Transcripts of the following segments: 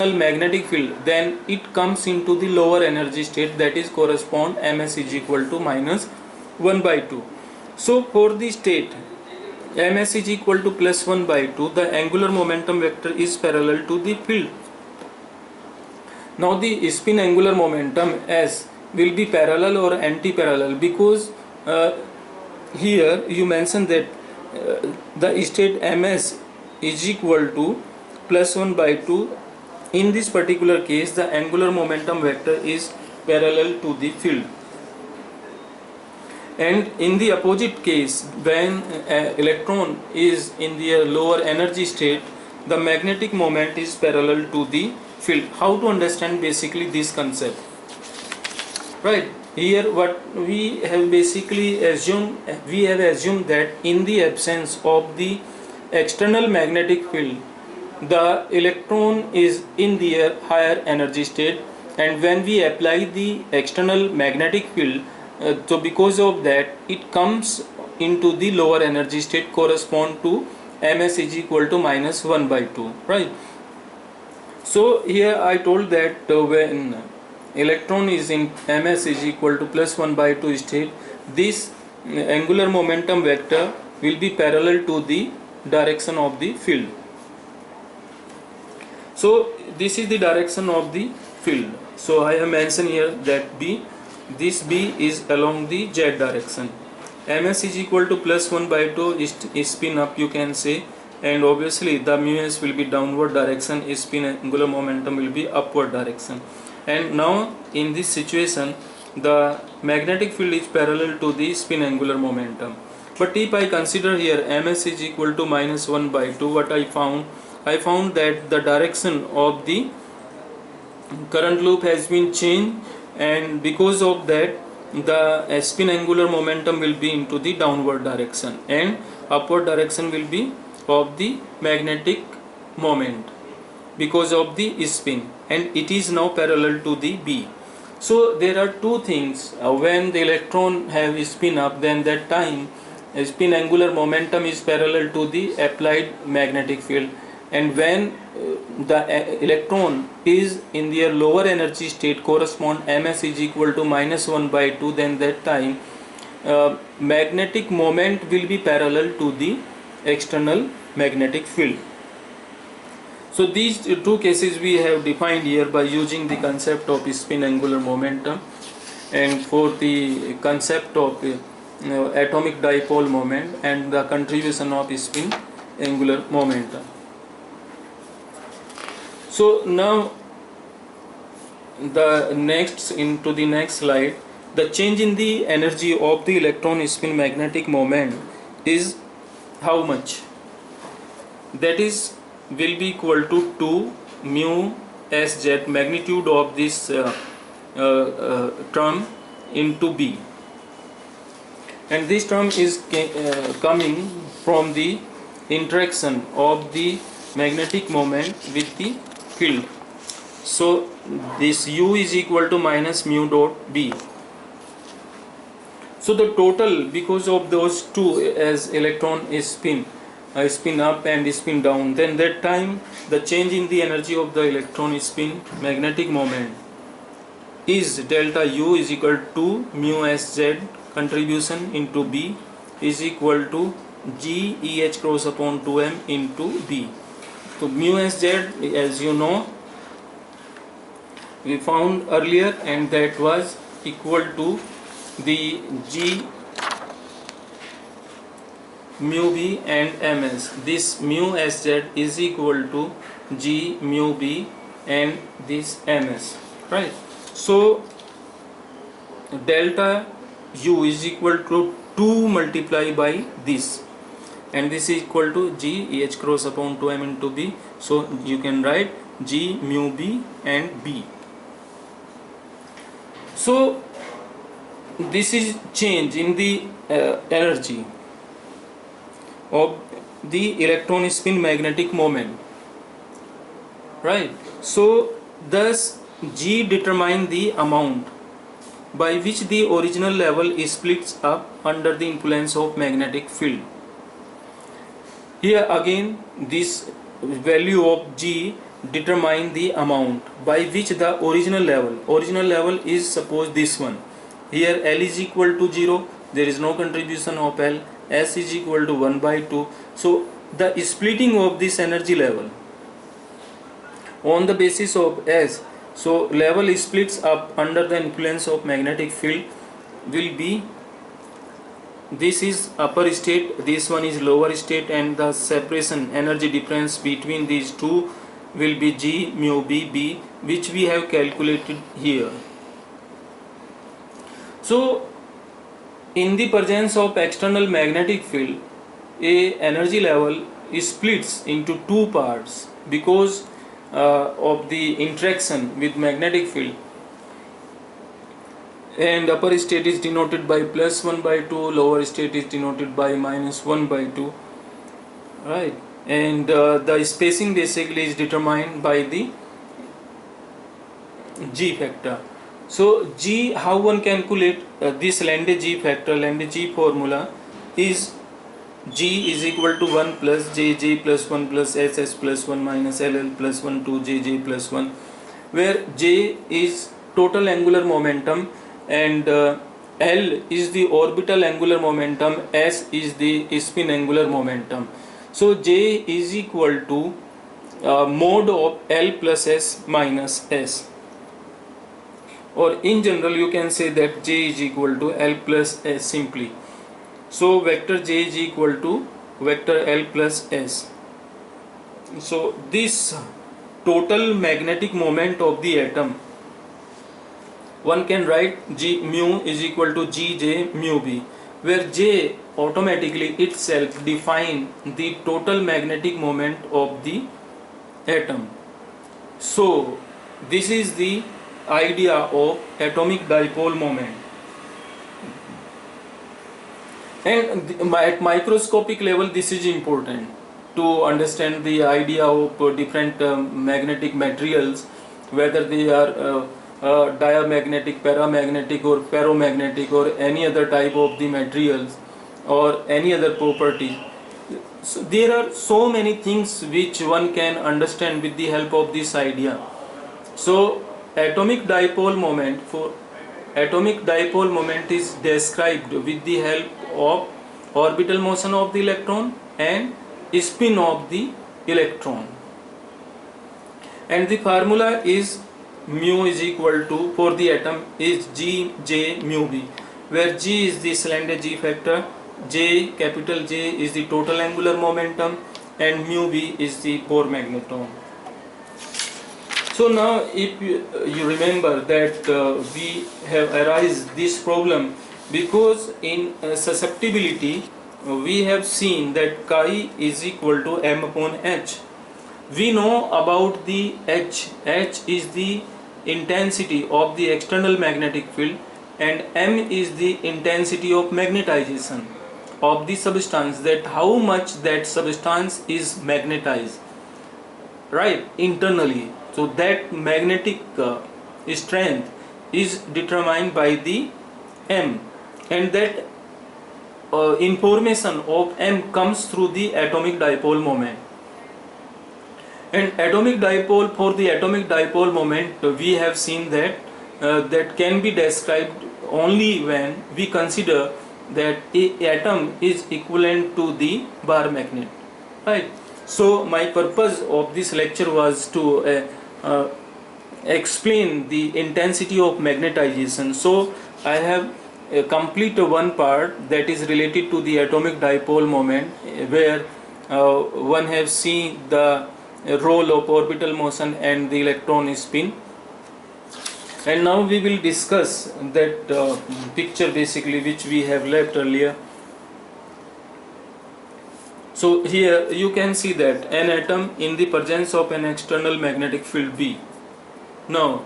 magnetic field, then it comes into the lower energy state, that is correspond ms is equal to minus 1 by 2. So for the state ms is equal to plus 1 by 2, the angular momentum vector is parallel to the field. Now the spin angular momentum s will be parallel or anti-parallel, because here you mention that the state ms is equal to plus 1 by 2. In this particular case, the angular momentum vector is parallel to the field. And in the opposite case, when electron is in the lower energy state, the magnetic moment is parallel to the field. How to understand basically this concept? Right, here what we have basically assumed, we have assumed that in the absence of the external magnetic field, the electron is in the higher energy state, and when we apply the external magnetic field, so because of that it comes into the lower energy state, correspond to ms is equal to minus 1 by 2, right? So here I told that when electron is in ms is equal to plus 1 by 2 state, this angular momentum vector will be parallel to the direction of the field. So this is the direction of the field. So I have mentioned here that B, this B is along the z direction. ms is equal to plus 1 by 2 is spin up, you can say, and obviously the mu s will be downward direction, spin angular momentum will be upward direction. And now in this situation the magnetic field is parallel to the spin angular momentum. But if I consider here ms is equal to minus 1 by 2, what I found that the direction of the current loop has been changed, and because of that the spin angular momentum will be into the downward direction and upward direction will be of the magnetic moment because of the spin, and it is now parallel to the B. So there are two things, when the electron have spin up, then that time spin angular momentum is parallel to the applied magnetic field, and when the electron is in their lower energy state, correspond ms is equal to minus 1 by 2, then that time magnetic moment will be parallel to the external magnetic field. So these two cases we have defined here by using the concept of spin angular momentum, and for the concept of atomic dipole moment and the contribution of spin angular momentum. So now the next slide, the change in the energy of the electron spin magnetic moment is how much? That is will be equal to 2 mu sz, magnitude of this term into B, and this term is coming from the interaction of the magnetic moment with the field. So this u is equal to minus mu dot B. So the total, because of those two, as electron is spin up and spin down, then that time the change in the energy of the electron spin magnetic moment is delta u is equal to mu sz contribution into B is equal to g eh cross upon 2m into B. So mu sz, as you know, we found earlier, and that was equal to the g mu b and ms. This mu sz is equal to g mu b and this ms, right? So delta u is equal to 2 multiplied by this, and this is equal to g eh cross upon 2m into B. So you can write g mu b and B. So this is change in the energy of the electron spin magnetic moment, right? So thus G determine the amount by which the original level is splits up under the influence of magnetic field. Here again this value of G determine the amount by which the original level is suppose this one. Here L is equal to 0, there is no contribution of L. S is equal to 1 by 2. So the splitting of this energy level on the basis of S, so level splits up under the influence of magnetic field will be, this is upper state, this one is lower state, and the separation energy difference between these two will be G mu B, which we have calculated here. So in the presence of external magnetic field, a energy level splits into two parts because of the interaction with magnetic field, and upper state is denoted by plus 1 by 2, lower state is denoted by minus 1 by 2, right? And the spacing basically is determined by the G factor. So G, how one calculate this Lambda G factor? Lambda G formula is G is equal to 1 plus JJ plus 1 plus SS plus 1 minus LL plus 1 to JJ plus 1, where J is total angular momentum and L is the orbital angular momentum, S is the spin angular momentum. So J is equal to mod of L plus S minus S, or in general you can say that J is equal to L plus S simply. So vector J is equal to vector L plus S. So this total magnetic moment of the atom, one can write G mu is equal to Gj mu B, where J automatically itself define the total magnetic moment of the atom. So this is the idea of atomic dipole moment. And at microscopic level this is important to understand the idea of different magnetic materials, whether they are diamagnetic, paramagnetic or ferromagnetic or any other type of the materials or any other property. So there are so many things which one can understand with the help of this idea. So atomic dipole moment is described with the help of orbital motion of the electron and spin of the electron, and the formula is mu is equal to, for the atom, is Gj mu B, where G is the Slender G factor, J, capital J, is the total angular momentum, and mu B is the Bohr magneton. So now if you remember that we have arised this problem because in susceptibility we have seen that chi is equal to m upon h. We know about the h. H is the intensity of the external magnetic field and m is the intensity of magnetization of the substance, that how much that substance is magnetized, right, internally. So that magnetic strength is determined by the m, and that information of m comes through the atomic dipole moment. And atomic dipole, for the atomic dipole moment we have seen that that can be described only when we consider that a atom is equivalent to the bar magnet, right? So my purpose of this lecture was to explain the intensity of magnetization. So I have complete one part that is related to the atomic dipole moment, where one have seen the role of orbital motion and the electron spin. And now we will discuss that picture basically which we have left earlier. So here you can see that an atom in the presence of an external magnetic field B. Now,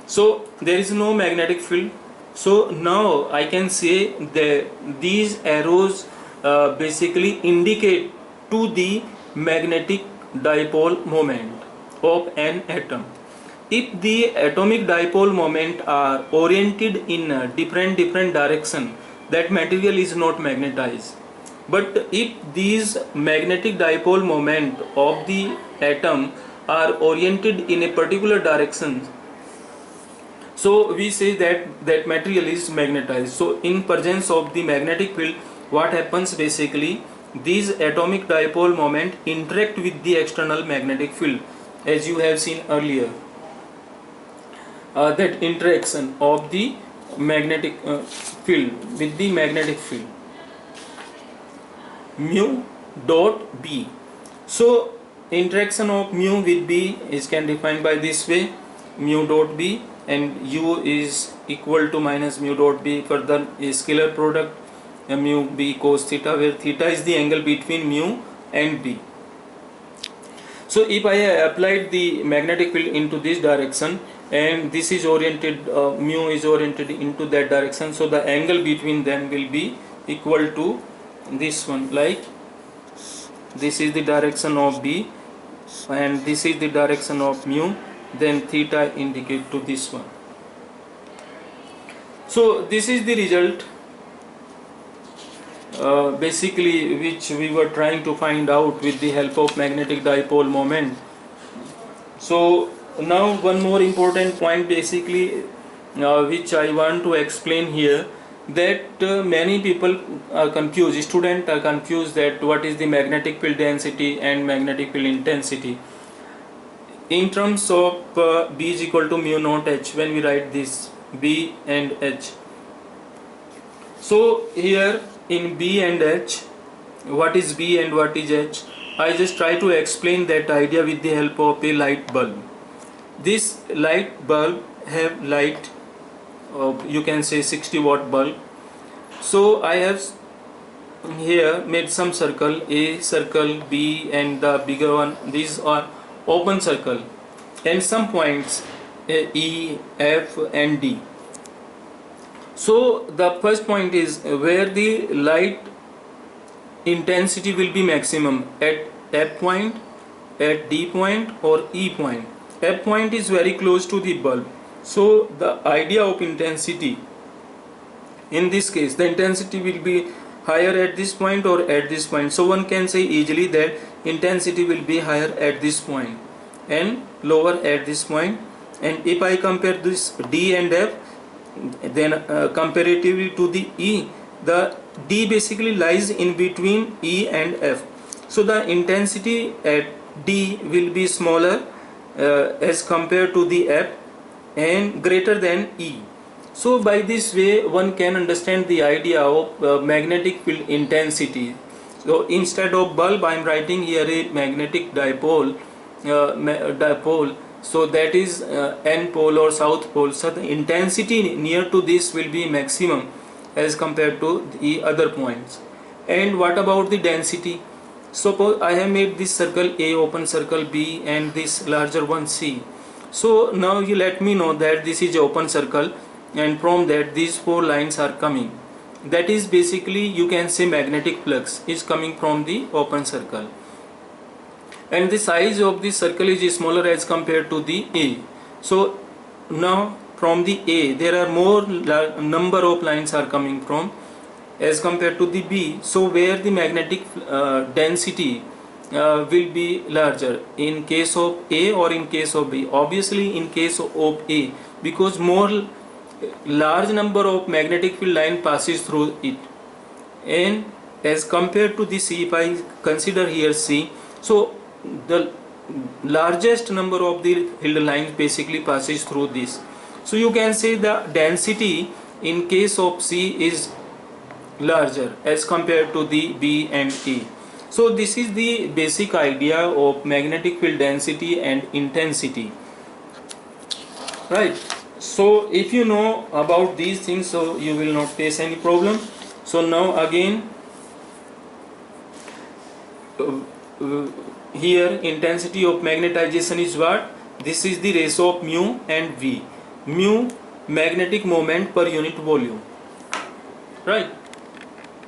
so there is no magnetic field. So now I can say that these arrows basically indicate to the magnetic dipole moment of an atom. If the atomic dipole moment are oriented in a different direction, that material is not magnetized. But if these magnetic dipole moment of the atom are oriented in a particular direction, so we say that that material is magnetized. So in presence of the magnetic field, what happens basically, these atomic dipole moment interact with the external magnetic field, as you have seen earlier. That interaction of the magnetic field with the magnetic field, mu dot B. So interaction of mu with B is can defined by this way, mu dot B, and U is equal to minus mu dot B. Further a scalar product mu B cos theta, where theta is the angle between mu and B. So if I applied the magnetic field into this direction, and this is oriented, mu is oriented into that direction, so the angle between them will be equal to this one, like this is the direction of B and this is the direction of mu, then theta indicate to this one. So this is the result basically which we were trying to find out with the help of magnetic dipole moment. So now one more important point basically which I want to explain here, that many people are confused, students are confused that what is the magnetic field density and magnetic field intensity in terms of B is equal to mu naught H when we write this B and H. So here in B and H, what is B and what is H, I just try to explain that idea with the help of a light bulb. This light bulb have light, you can say 60-watt bulb. So I have here made some circle, A circle, B, and the bigger one, these are open circle, and some points E, F and D. So the first point is where the light intensity will be maximum, at F point, at D point or E point. F point is very close to the bulb, so the idea of intensity, in this case the intensity will be higher at this point or at this point. So one can say easily that intensity will be higher at this point and lower at this point. And if I compare this D and F, then comparatively to the E, the D basically lies in between E and F, so the intensity at D will be smaller as compared to the F and greater than E. So by this way one can understand the idea of magnetic field intensity. So instead of bulb I am writing here a magnetic dipole, so that is N pole or south pole, so the intensity near to this will be maximum as compared to the other points. And what about the density? Suppose I have made this circle A open circle, B, and this larger one C. So now you let me know that this is open circle, and from that these four lines are coming. That is basically you can say magnetic flux is coming from the open circle, and the size of the circle is smaller as compared to the A. So now from the A there are more number of lines are coming from as compared to the B, so where the magnetic density will be larger, in case of A or in case of B? Obviously in case of A, because more large number of magnetic field line passes through it, and as compared to the C, if I consider here C, so the largest number of the field lines basically passes through this. So you can say the density in case of C is larger as compared to the B and E. So this is the basic idea of magnetic field density and intensity, right? So if you know about these things, so you will not face any problem. So now again here intensity of magnetization is what? This is the ratio of mu and V. Mu magnetic moment per unit volume, right?